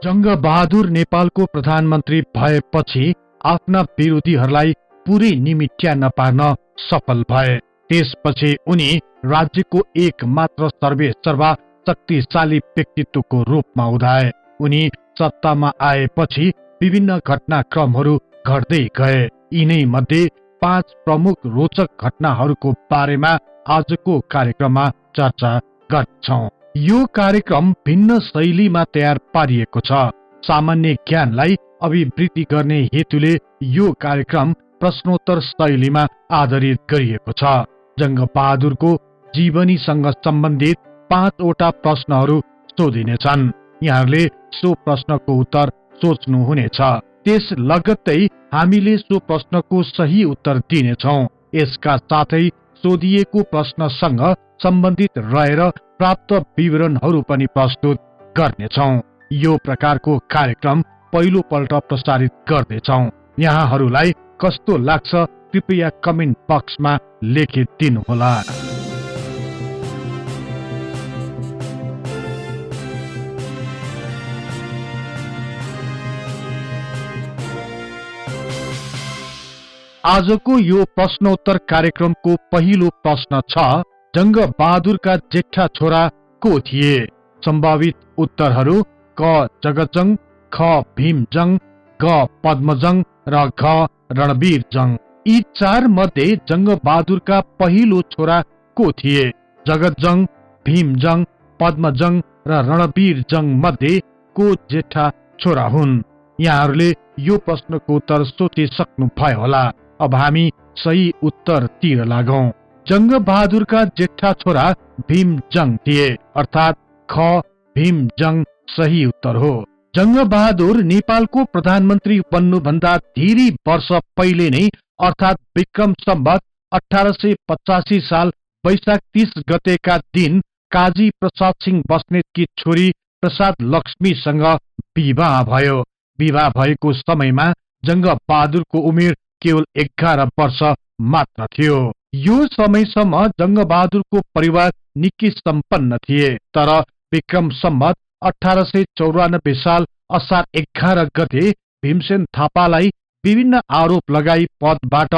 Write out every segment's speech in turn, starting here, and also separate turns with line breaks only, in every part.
जंगबहादुर नेपालको प्रधानमन्त्री भएपछि आफ्ना विरोधीहरूलाई पुरै निमिट्यान्न पार्न सफल भए। त्यसपछि उनी राज्यको एक मात्र सर्वेसर्वा शक्तिशाली व्यक्तित्वको रूपमा उदाए। उनी सत्तामा आएपछि विभिन्न घटनाक्रमहरू घट्दै गए। यिनै मध्ये 5 प्रमुख रोचक घटनाहरूको बारेमा आजको कार्यक्रममा चर्चा गर्छौं। यो कार्यक्रम भिन्न शैलीमा तयार पारिएको छ। सामान्य ज्ञानलाई अभिवृद्धि गर्ने हेतुले यो कार्यक्रम प्रश्नोत्तर शैलीमा आधारित गरिएको छ। जंगबहादुरको जीवनीसँग सम्बन्धित 5 वटा प्रश्नहरू सोधिनेछन्। यहाँहरूले सो प्रश्नको उत्तर सोच्नुहुनेछ। त्यस लगत्तै हामीले सो प्रश्नको सही उत्तर दिनेछौं। यसका साथै सोधिएको प्रश्नसँग सम्बन्धित रहेर प्राप्त विवरणहरू पनि प्रस्तुत गर्नेछौं। यो प्रकारको कार्यक्रम पहिलो पल्ट प्रसारित गर्दैछौं। यहाँहरूलाई कस्तो लाग्छ कृपया कमेन्ट बक्समा लेखिदिनुहोला। आजको यो प्रश्नोत्तर कार्यक्रमको पहिलो प्रश्न छ, जंगबहादुरका जेठा छोरा को थिए? सम्भावित उत्तरहरू क जगतजंग, ख भीमजंग, ग पद्मजंग र घ रणवीरजंग। यी 4 मध्ये जंगबहादुरका पहिलो छोरा को थिए? जगतजंग, भीमजंग, पद्मजंग र रणवीरजंग मध्ये को जेठा छोरा हुन्? यहाँहरूले यो प्रश्नको उत्तर सोचिसक्नु भयो होला। अब हामी सही उत्तरतिर लागौं। जंगबहादुरका जेठा छोरा भीमजंग थिए, अर्थात ख भीमजंग सही उत्तर हो। जंगबहादुर नेपालको प्रधानमन्त्री बन्नुभन्दा धेरै वर्ष पहिले नै अर्थात विक्रम सम्वत 1885 साल वैशाख 30 गतेका दिन काजी प्रसाद सिंह बस्नेतकी छोरी प्रसाद लक्ष्मीसँग विवाह भयो। विवाह भएको समयमा जंगबहादुरको उमेर केवल 11 वर्ष मात्र थियो। यो समयसम्म जंगबहादुरको परिवार निकै सम्पन्न थिए। तर विक्रम सम्वत 1894 साल असार 11 गते भीमसेन थापालाई विभिन्न आरोप लगाई पदबाट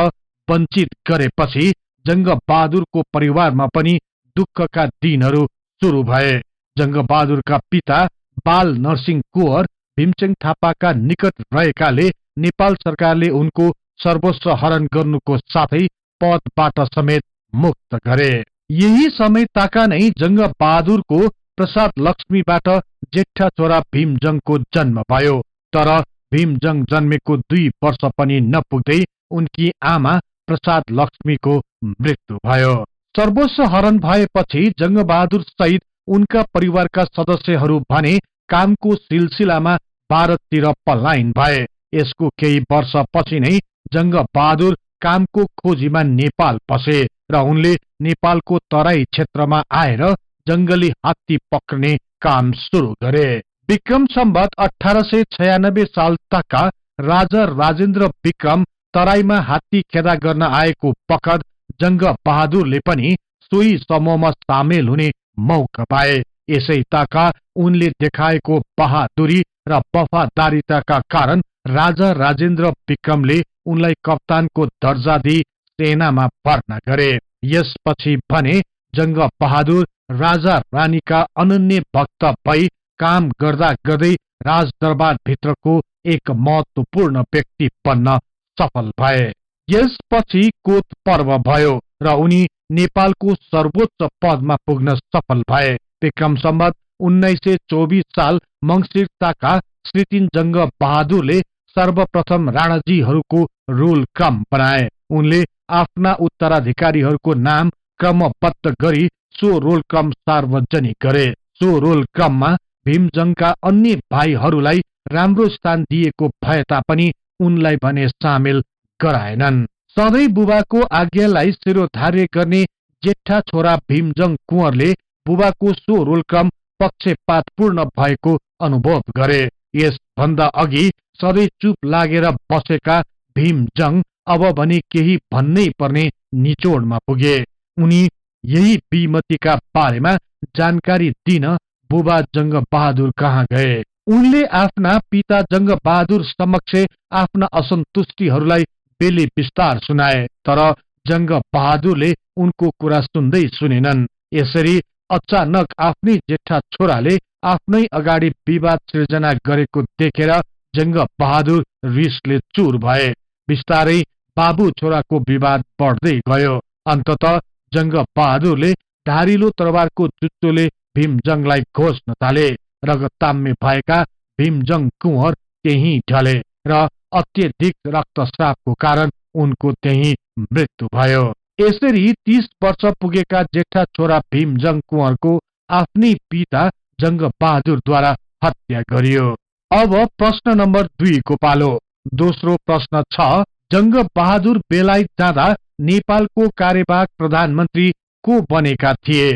वञ्चित गरेपछि जंगबहादुरको परिवारमा पनि दुःखका दिनहरू सुरु भए। जंगबहादुरका पिता बाल नरसिंह कुँवर भीमसेन थापाका निकट रहेकाले नेपाल सरकारले उनको सर्वस्व हरण गर्नुको साथै पदबाट समेत मुक्त गरे। यही समय ताका नै जंगबहादुरको प्रसाद लक्ष्मीबाट जेठा छोरा भीमजंगको जन्म भयो। तर भीमजंग जन्मेको 2 वर्ष पनि नपुग्दै उनकी आमा प्रसाद लक्ष्मीको मृत्यु भयो। सर्वस्व हरण भएपछि जंगबहादुर सहित उनका परिवारका सदस्यहरू भने कामको सिलसिलामा भारततिर पलायन भए। यसको केही वर्षपछि नै जंगबहादुर कामको खोजीमा नेपाल पसे र उनले नेपालको तराई क्षेत्रमा आएर जंगली हात्ती पक्रने काम सुरु गरे। विक्रम सम्वत 1896 साल तका राजा राजेन्द्र विक्रम तराईमा हात्ती खेदा गर्न आएको बखत जंगबहादुरले पनि सोही समूहमा सामेल हुने मौका पाए। यसै ताका उनले देखाएको बहादुरी र वफादारीताका कारण राजा राजेन्द्र विक्रमले उनलाई कप्तानको दर्जा दिई सेनामा भर्ना गरे। यसपछि भने जंगबहादुर राजा रानीका अनन्य भक्त भई काम गर्दा गर्दै राजदरबार भित्रको एक महत्वपूर्ण व्यक्ति बन्न सफल भए। यसपछि कोत पर्व भयो र उनी नेपालको सर्वोच्च पदमा पुग्न सफल भए। विक्रम सम्वत 1924 साल मंसिर ताका श्री जंगबहादुरले सर्वप्रथम राणाजीहरूको रोल क्रम बनाए। उनले आफ्ना उत्तराधिकारीहरूको नाम क्रमबद्ध गरी सो रोल क्रम सार्वजनिक गरे। सो रोल क्रममा भीमजंगका अन्य भाइहरूलाई राम्रो स्थान दिएको भए तापनि उनलाई भने सामेल गराएनन्। सधैँ बुबाको आज्ञालाई शिरोधार्य गर्ने जेठा छोरा भीमजंग कुँवरले बुबाको सो रोल क्रम पक्षपातपूर्ण भएको अनुभव गरे। यसभन्दा अघि सधैँ चुप लागेर बसेका भीमजंग अब भने केही भन्नै पर्ने निचोडमा पुगे। उनी यही विमतिका बारेमा जानकारी दिन बुबा जंगबहादुर कहाँ गए। उनले आफ्ना पिता जंगबहादुर समक्ष आफ्ना असन्तुष्टिहरूलाई बेली विस्तार सुनाए, तर जंगबहादुरले उनको कुरा सुन्दै सुनेनन्। यसरी अचानक आफ्नै जेठा छोराले आफ्नै अगाडि विवाद सृजना गरेको देखेर जंगबहादुर रिसले चूर भए। बिस्तारै बाबु छोराको विवाद बढ्दै गयो। अन्ततः जंगबहादुरले धारिलो तरबारको जुत्तोले भीमजंगलाई घोस्न थाले। रगताम्य भएका भीमजंग कुँवर त्यही ढले र अत्यधिक रक्तस्रावको कारण उनको त्यही मृत्यु भयो। यसरी 30 वर्ष पुगेका जेठा छोरा भीमजंग कुँवरको आफ्नै पिता जंगबहादुरद्वारा हत्या गरियो। अब प्रश्न नम्बर 2 को पालो। दोस्रो प्रश्न छ, जंगबहादुर बेलायत जाँदा नेपालको कार्यवाहक प्रधानमन्त्री को बनेका थिए?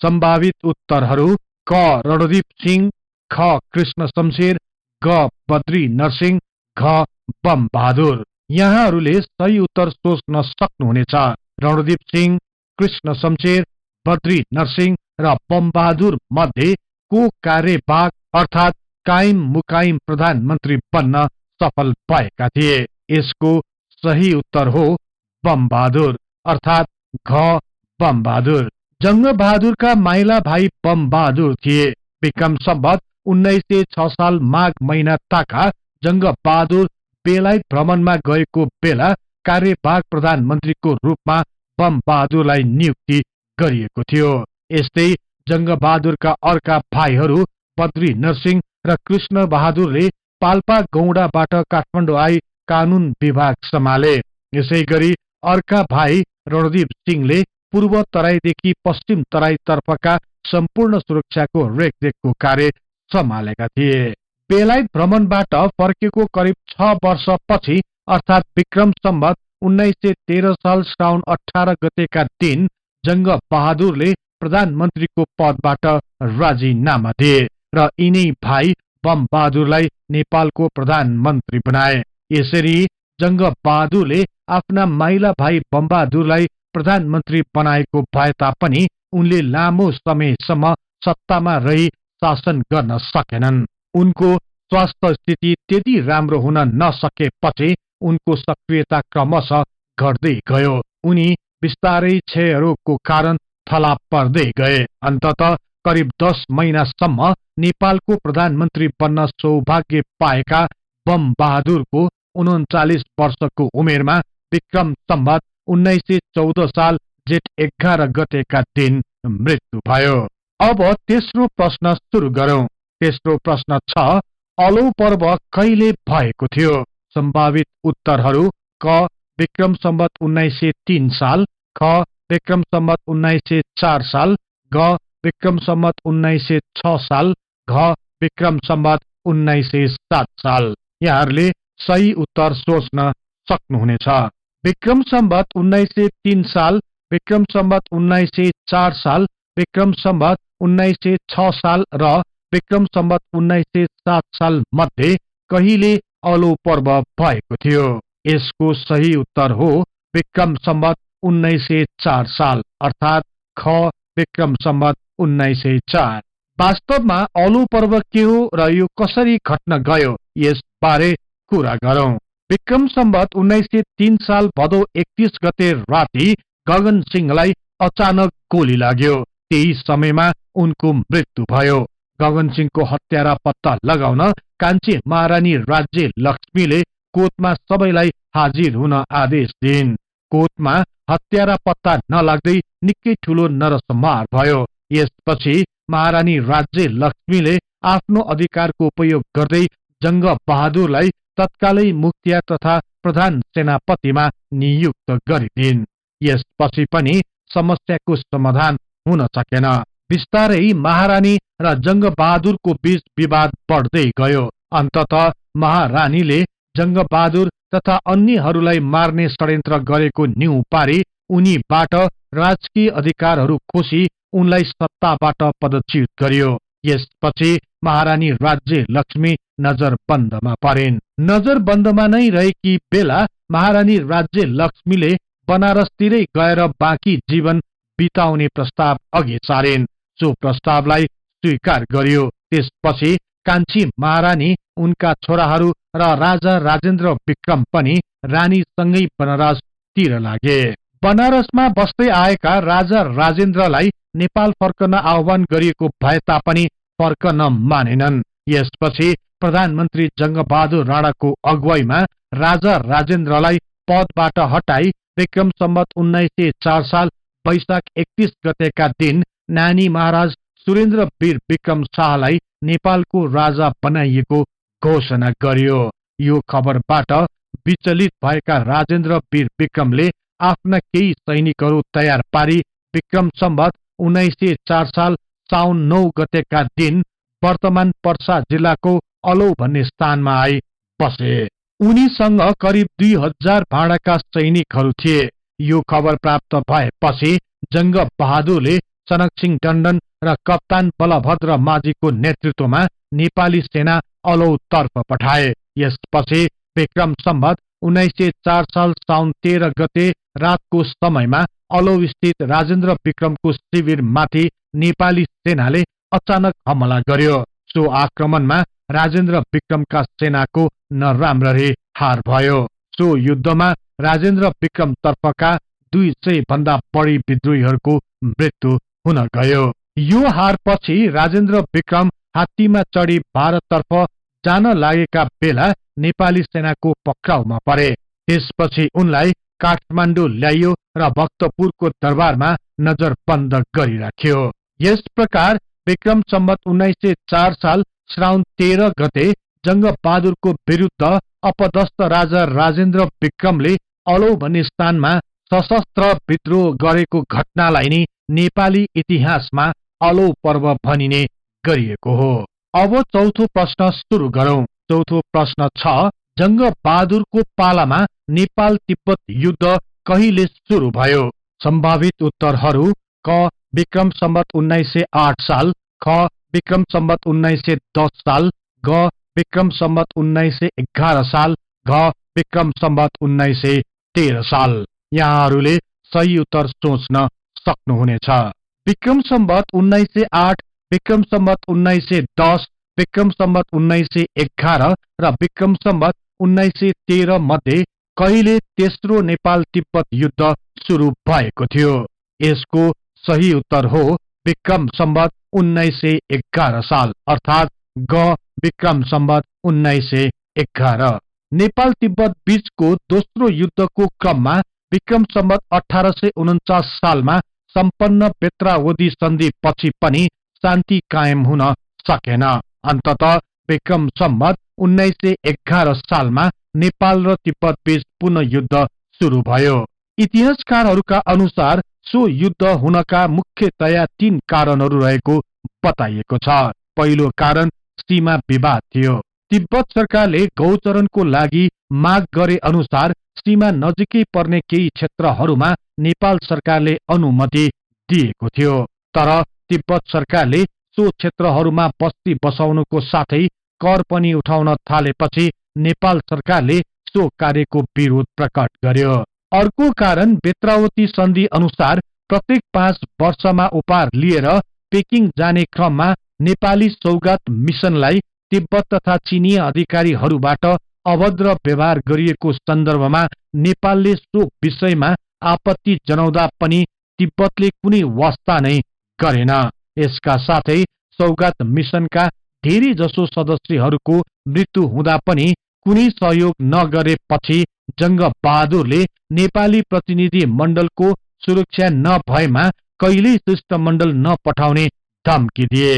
सम्भावित उत्तरहरू क रणदीप सिंह, ख कृष्ण शमशेर, ग बद्री नरसिंह, घ बम बहादुर। यहाँहरूले सही उत्तर सोच्न सक्नुहुनेछ। रणदीप सिंह, कृष्ण शमशेर, बद्री नरसिंह र बम बहादुर मध्ये को कार्यवाहक अर्थात कायम मुकायम प्रधानमन्त्री बन्न सफल भएका थिए? यसको सही उत्तर हो बम बहादुर अर्थात घ बम बहादुर। जंगबहादुरका माइला भाइ बम बहादुर थिए। विक्रम सम्वत 1906 साल माघ महिना ताका जंगबहादुर बेलायत भ्रमणमा गएको बेला कार्यवाहक प्रधानमन्त्रीको रूपमा बम बहादुरलाई नियुक्ति गरिएको थियो। यस्तै जंगबहादुरका अर्का भाइहरू बद्री नरसिंह र कृष्ण बहादुरले पाल्पा गौडाबाट काठमाडौँ आई कानून विभाग सम्हाले। यसैगरी अर्का भाइ रणदीप सिंहले पूर्व तराईदेखि पश्चिम तराई तर्फका सम्पूर्ण सुरक्षाको रेखदेखको कार्य सम्हालेका थिए। बेलायत भ्रमणबाट फर्केको करिब 6 वर्षपछि अर्थात विक्रम सम्वत 1913 साल श्रावण 18 गतेका दिन जंगबहादुरले प्रधानमन्त्रीको पदबाट राजीनामा दिए र यिनै भाइ बम बहादुरलाई नेपालको प्रधानमन्त्री बनाए। यसरी जंगबहादुरले आफ्ना माइला भाइ बम बहादुरलाई प्रधानमन्त्री बनाएको भए तापनि उनले लामो समयसम्म सत्तामा रही शासन गर्न सकेनन्। उनको स्वास्थ्य स्थिति त्यति राम्रो हुन नसकेपछि उनको सक्रियता क्रमशः घट्दै गयो। उनी बिस्तारै क्षयरोगको कारण थला पर्दै गए। अन्ततः करिब 10 महिनासम्म नेपालको प्रधानमन्त्री बन्न सौभाग्य पाएका बम बहादुरको 39 वर्षको उमेरमा विक्रम सम्वत 1914 साल जेठ 11 गतेका दिन मृत्यु भयो। अब तेस्रो प्रश्न सुरु गरौं। तेस्रो प्रश्न छ, अलौ पर्व कहिले भएको थियो? सम्भावित उत्तरहरू क विक्रम सम्वत 1903 साल, ख विक्रम सम्वत 1904 साल, ग विक्रम सम्वत 1906 साल, घ विक्रम सम्वत 1907 साल। यहाँहरूले सही उत्तर सोच्न सक्नुहुनेछ। विक्रम सम्वत 1903 साल, विक्रम सम्वत 1904 साल, विक्रम सम्वत 1906 साल र विक्रम सम्वत 1907 साल मध्ये कहिले अलौ पर्व भएको थियो? यसको सही उत्तर हो विक्रम सम्वत 1904 साल अर्थात ख विक्रम सम्वत 1904। वास्तवमा अलौ पर्व के हो र यो कसरी घट्न गयो यस बारे कुरा गरौं। विक्रम सम्वत 1903 साल भदौ 31 गते राति गगन सिंहलाई अचानक गोली लाग्यो। त्यही समयमा उनको मृत्यु भयो। गगन सिंहको हत्यारा पत्ता लगाउन कान्छी महारानी राज्य लक्ष्मीले कोर्टमा सबैलाई हाजिर हुन आदेश दिइन्। कोर्टमा हत्यारा पत्ता नलाग्दै निकै ठूलो नरसंहार भयो। यसपछि महारानी राज्य लक्ष्मीले आफ्नो अधिकारको उपयोग गर्दै जंगबहादुरलाई तत्कालै मुखिया तथा प्रधान सेनापतिमा नियुक्त गरिदिइन्। यसपछि पनि समस्याको समाधान हुन सकेन। बिस्तारै महारानी र जंगबहादुरको बीच विवाद बढ्दै गयो। अन्ततः महारानीले जंगबहादुर तथा अन्यहरूलाई मार्ने षड्यन्त्र गरेको न्यू पारी उनीबाट राजकीय अधिकारहरू खोसी उनलाई सत्ताबाट पदच्युत गरियो। यसपछि महारानी राज्य लक्ष्मी नजरबन्दमा परिन्। नजरबन्दमा नै रहेकी बेला महारानी राज्य लक्ष्मीले बनारसतिरै गएर बाँकी जीवन बिताउने प्रस्ताव अघि सारिन्। सो प्रस्तावलाई स्वीकार गरियो। त्यसपछि कान्छी महारानी, उनका छोराहरू र राजा राजेन्द्र विक्रम पनि रानीसँगै बनारसतिर लागे। बनारसमा बस्दै आएका राजा राजेन्द्रलाई नेपाल फर्कन आह्वान गरिएको भए तापनि फर्कन मानेनन्। यसपछि प्रधानमन्त्री जंगबहादुर राणाको अगुवाईमा राजा राजेन्द्रलाई पदबाट हटाई विक्रम सम्वत 1904 साल वैशाख 31 गतेका दिन नानी महाराज सुरेन्द्र वीर विक्रम शाहलाई नेपालको राजा बनाइएको घोषणा गरियो। यो खबरबाट विचलित भएका राजेन्द्र वीर विक्रमले आफ्ना केही सैनिकहरू तयार पारी विक्रम सम्वत 1904 साल साउन 9 गतेका दिन वर्तमान पर्सा जिल्लाको अलौ भन्ने स्थानमा आई बसे। उनीसँग करिब 2000 भाँडाका सैनिकहरू थिए। यो खबर प्राप्त भएपछि जंग बहादुरले सनकसिंह टण्डन र कप्तान बलभद्र माझीको नेतृत्वमा नेपाली सेना अलौ तर्फ पठाए। यसपछि विक्रम सम्वत 1904 साल साउन 13 गते रातको समयमा अलौ स्थित राजेन्द्र विक्रमको शिविरमाथि नेपाली सेनाले अचानक हमला गर्यो। सो आक्रमणमा राजेन्द्र विक्रमका सेनाको नराम्ररी हार भयो। सो युद्धमा राजेन्द्र विक्रम तर्फका 200 भन्दा बढी विद्रोहीहरूको मृत्यु हुन गयो। यो हारपछि राजेन्द्र विक्रम हात्तीमा चढी भारततर्फ जान लागेका बेला नेपाली सेनाको पक्राउमा परे। त्यसपछि उनलाई काठमाडौँ ल्याइयो र भक्तपुरको दरबारमा नजरबन्द गरिराख्यो। यस प्रकार विक्रम सम्वत 1904 साल श्रावण 13 गते जंग बहादुरको विरुद्ध अपदस्थ राजा राजेन्द्र विक्रमले अलौ भन्ने स्थानमा सशस्त्र विद्रोह गरेको घटनालाई नै नेपाली इतिहासमा अलौ पर्व भनिने गरिएको हो। अब चौथो प्रश्न सुरु गरौं। चौथो प्रश्न छ, जंग बहादुरको पालामा नेपाल तिब्बत युद्ध कहिले सुरु भयो? सम्भावित उत्तरहरू: क विक्रम सम्वत 1908 साल, ख विक्रम सम्वत 1910 साल, ग विक्रम सम्वत 1911 साल, घ विक्रम सम्वत 1913 साल। यहाँहरूले सही उत्तर सोच्न सक्नुहुनेछ। विक्रम सम्वत 1908, विक्रम सम्वत 1910, विक्रम सम्वत 1911 र विक्रम सम्वत 1913 मध्ये कहिले तेस्रो नेपाल तिब्बत युद्ध सुरु भएको थियो? यसको सही उत्तर हो विक्रम सम्वत 1911 साल, अर्थात ग विक्रम सम्वत 1911। नेपाल तिब्बत बीचको दोस्रो युद्धको क्रममा विक्रम सम्वत 1849 सालमा सम्पन्न बेत्रावधि सन्धि पछि पनि शान्ति कायम हुन सकेन। अन्ततः विक्रम सम्वत 1911 सालमा नेपाल र तिब्बत बीच पुनः युद्ध सुरु भयो। इतिहासकारहरूका अनुसार सो युद्ध हुनका मुख्यतया 3 कारणहरू रहेको बताइएको छ। पहिलो कारण सीमा विवाद थियो। तिब्बत सरकारले गौचरणको लागि माग गरे अनुसार सीमा नजिकै पर्ने केही क्षेत्रहरूमा नेपाल सरकारले अनुमति दिएको थियो। तर तिब्बत सरकारले सो क्षेत्रहरूमा बस्ती बसाउनुको साथै कर पनि उठाउन थालेपछि नेपाल सरकारले सो कार्यको विरोध प्रकट गर्यो। अर्को कारण बेत्रावती सन्धि अनुसार प्रत्येक 5 वर्षमा उपहार लिएर पेकिङ जाने क्रममा नेपाली सौगात मिसनलाई तिब्बत तथा चिनिया अधिकारीहरूबाट अभद्र व्यवहार गरिएको सन्दर्भमा नेपालले सो विषयमा आपत्ति जनाउँदा पनि तिब्बतले कुनै वास्ता नै गरेन। यसका साथै सौगात मिसनका धेरै जसो सदस्यहरूको मृत्यु हुँदा पनि कुनै सहयोग नगरेपछि जंग बहादुरले नेपाली प्रतिनिधि मण्डलको सुरक्षा नभएमा कहिल्यै शिष्टमण्डल नपठाउने धम्की दिए।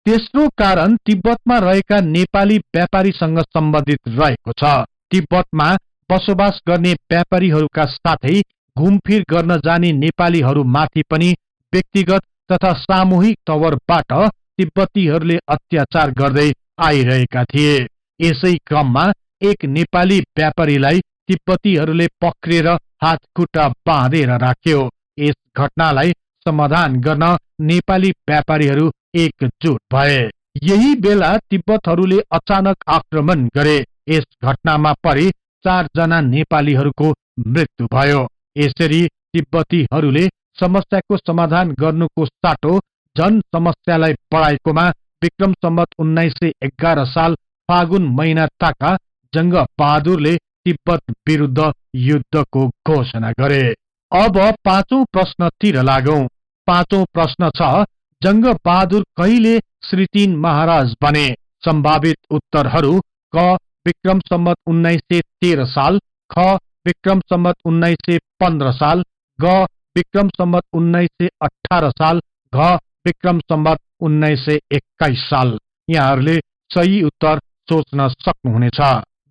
तेस्रो कारण तिब्बतमा रहेका नेपाली व्यापारीसँग सम्बन्धित रहेको छ। तिब्बतमा बसोबास गर्ने व्यापारीहरूका साथै घुमफिर गर्न जाने नेपालीहरूमाथि पनि व्यक्तिगत तथा सामूहिक तवरबाट तिब्बतीहरूले अत्याचार गर्दै आइरहेका थिए। यसै क्रममा एक नेपाली व्यापारीलाई तिब्बतीहरूले पक्रेर हात खुट्टा बाँधेर राख्यो। यस घटनालाई समाधान गर्न नेपाली व्यापारीहरू एकजुट भए। यही बेला तिब्बतहरूले अचानक आक्रमण गरे। यस घटनामा परि 4 जना नेपालीहरूको मृत्यु भयो। यसरी तिब्बतीहरूले समस्याको समाधान गर्नुको साटो जन समस्यालाई बढाएकोमा विक्रम सम्वत 1911 साल फागुन महिना ताका जंग बहादुरले तिब्बत विरुद्ध युद्धको घोषणा गरे। अब पाँचौं प्रश्नतिर लागौं। पाँचौं प्रश्न छ, जंग बहादुर कहिले श्री 3 महाराज बने? सम्भावित उत्तरहरू: क विक्रम सम्वत 1913 साल, ख विक्रम सम्वत 1915 साल, ग विक्रम सम्वत 1918 साल, घ विक्रम सम्वत 1921 साल। यहाँहरूले सही उत्तर सोच्न सक्नुहुनेछ।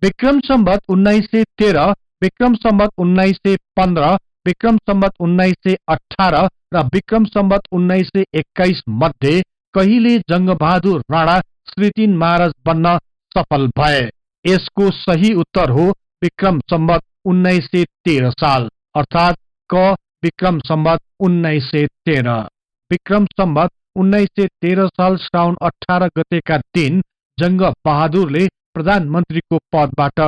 विक्रम सम्वत 1913, विक्रम सम्वत 1915, विक्रम सम्वत 1918 र विक्रम सम्वत 1921 मध्ये कहिले जंगबहादुर राणा श्री 3 महाराज बन्न सफल भए? यसको सही उत्तर हो विक्रम सम्वत 1913 साल, अर्थात क विक्रम सम्वत 1913। विक्रम सम्वत 1913 साल श्रावण 18 गतेका दिन जंग बहादुरले प्रधानमन्त्रीको पदबाट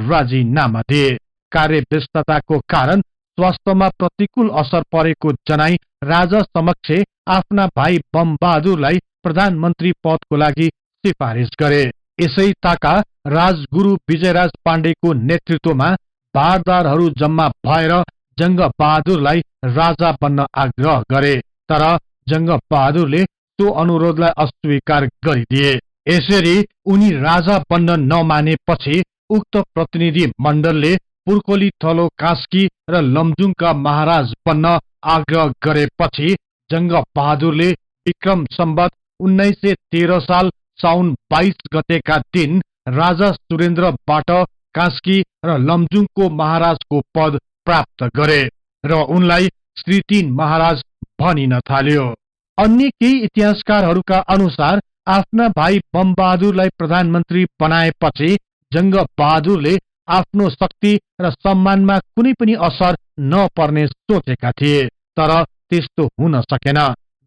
राजीनामा दिए। कार्यव्यस्तताको कारण स्वास्थ्यमा प्रतिकूल असर परेको जनाई राजा समक्ष आफ्ना भाइ बम बहादुरलाई प्रधानमन्त्री पदको लागि सिफारिस गरे। यसै ताका राजगुरु विजयराज पाण्डेको नेतृत्वमा भारदारहरू जम्मा भएर जंग बहादुरलाई राजा बन्न आग्रह गरे, तर जंग बहादुरले त्यो अनुरोधलाई अस्वीकार गरिदिए। यसरी उनी राजा बन्न नमानेपछि उक्त प्रतिनिधि मण्डलले पुर्कोली थलो कास्की र लमजुङका महाराज बन्न आग्रह गरेपछि जंग बहादुरले विक्रम सम्वत 1913 साल साउन 22 गतेका दिन राजा सुरेन्द्रबाट कास्की र लमजुङको महाराजको पद प्राप्त गरे र उनलाई श्री 3 महाराज भनिन थाल्यो। अन्य केही इतिहासकारहरूका अनुसार आफ्ना भाइ बम बहादुरलाई प्रधानमन्त्री बनाएपछि जंग बहादुरले आफ्नो शक्ति र सम्मानमा कुनै पनि असर नपर्ने सोचेका थिए, तर त्यस्तो हुन सकेन।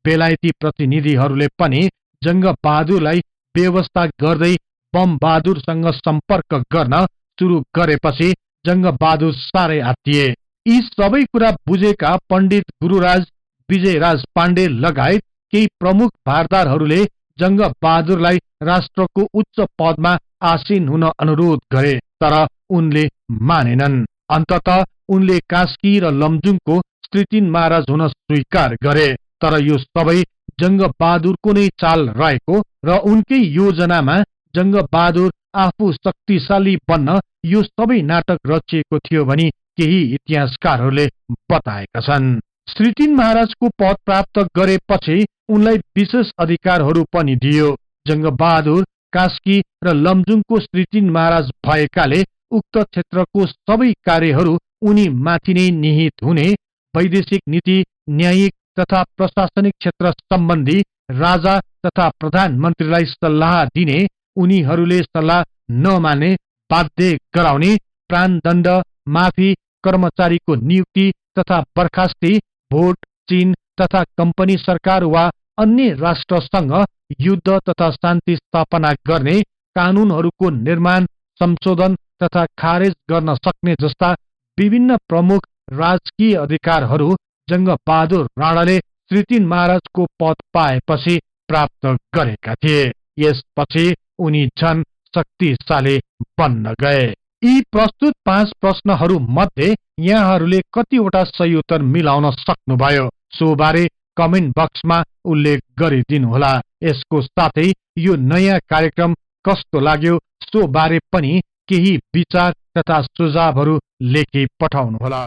बेलायती प्रतिनिधिहरूले पनि जंग बहादुरलाई व्यवस्था गर्दै बम बहादुरसँग सम्पर्क गर्न सुरु गरेपछि जंग बहादुर साह्रै आत्तिए। यी सबै कुरा बुझेका पण्डित गुरुराज विजयराज पाण्डे लगायत केही प्रमुख भारदारहरूले जंग बहादुरलाई राष्ट्रको उच्च पदमा आसीन हुन अनुरोध गरे, तर उनले मानेनन्। अन्ततः उनले कास्की र लमजुङको श्री 3 महाराज हुन स्वीकार गरे, तर यो सबै जंग बहादुरको नै चाल रहेको र उनकै योजनामा जंग बहादुर आफू शक्तिशाली बन्न यो सबै नाटक रचिएको थियो भनी केही इतिहासकारहरूले बताएका छन्। श्री 3 महाराजको पद प्राप्त गरेपछि उनलाई विशेष अधिकारहरू पनि दियो। जंग बहादुर कास्की र लमजुङको श्री 3 महाराज भएकाले उक्त क्षेत्रको सबै कार्यहरू उनी माथि नै निहित हुने, वैदेशिक नीति, न्यायिक तथा प्रशासनिक क्षेत्र सम्बन्धी राजा तथा प्रधानमन्त्रीलाई सल्लाह दिने, उनीहरूले सल्लाह नमाने बाध्य गराउने, प्राणदण्ड, माफी, कर्मचारीको नियुक्ति तथा बर्खास्ती, भोट, चीन तथा कम्पनी सरकार वा अन्य राष्ट्रसँग युद्ध तथा शान्ति स्थापना गर्ने, कानूनहरूको निर्माण, संशोधन तथा खारेज गर्न सक्ने जस्ता विभिन्न प्रमुख राजकीय अधिकारहरू जंग बहादुर राणाले श्री 3 महाराजको पद पाएपछि प्राप्त गरेका थिए। यसपछि उनी झन शक्तिशाली बन्न गए। यी प्रस्तुत 5 प्रश्नहरू मध्ये यहाँहरूले कतिवटा सही उत्तर मिलाउन सक्नुभयो सो बारे कमेन्ट बक्समा उल्लेख गरिदिनुहोला। यसको साथै यो नयाँ कार्यक्रम कस्तो लाग्यो सो बारे पनि केही विचार तथा सुझावहरू लेखी पठाउनुहोला।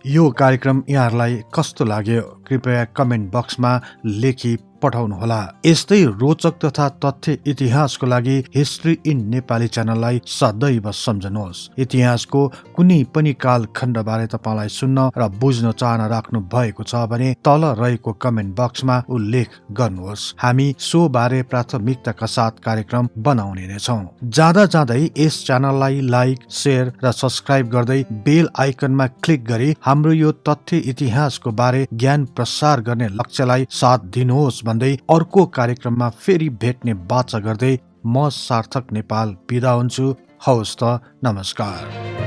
यो कार्यक्रम यहाँहरूलाई कस्तो लाग्यो
कृपया कमेन्ट बक्समा लेखी पठाउनुहोला। यस्तै रोचक तथा तथ्य इतिहासको लागि हिस्ट्री इन नेपाली च्यानललाई सदैव सम्झनुहोस्। इतिहासको कुनै पनि कालखण्डबारे तपाईलाई सुन्न र बुझ्न चाहना राख्नु भएको छ भने तल रहेको कमेन्ट बक्समा उल्लेख गर्नुहोस्। हामी सो बारे प्राथमिकताका साथ कार्यक्रम बनाउने नै छौं। जाँदा जाँदै यस च्यानललाई लाइक, शेयर र सब्स्क्राइब गर्दै बेल आइकनमा क्लिक गरी हाम्रो यो तथ्य इतिहासको बारे ज्ञान प्रसार गर्ने लक्ष्यलाई साथ दिनुहोस् भन्दै अर्को कार्यक्रममा फेरि भेट्ने बाचा गर्दै म सार्थक नेपाल बिदा हुन्छु। हवस् त, नमस्कार।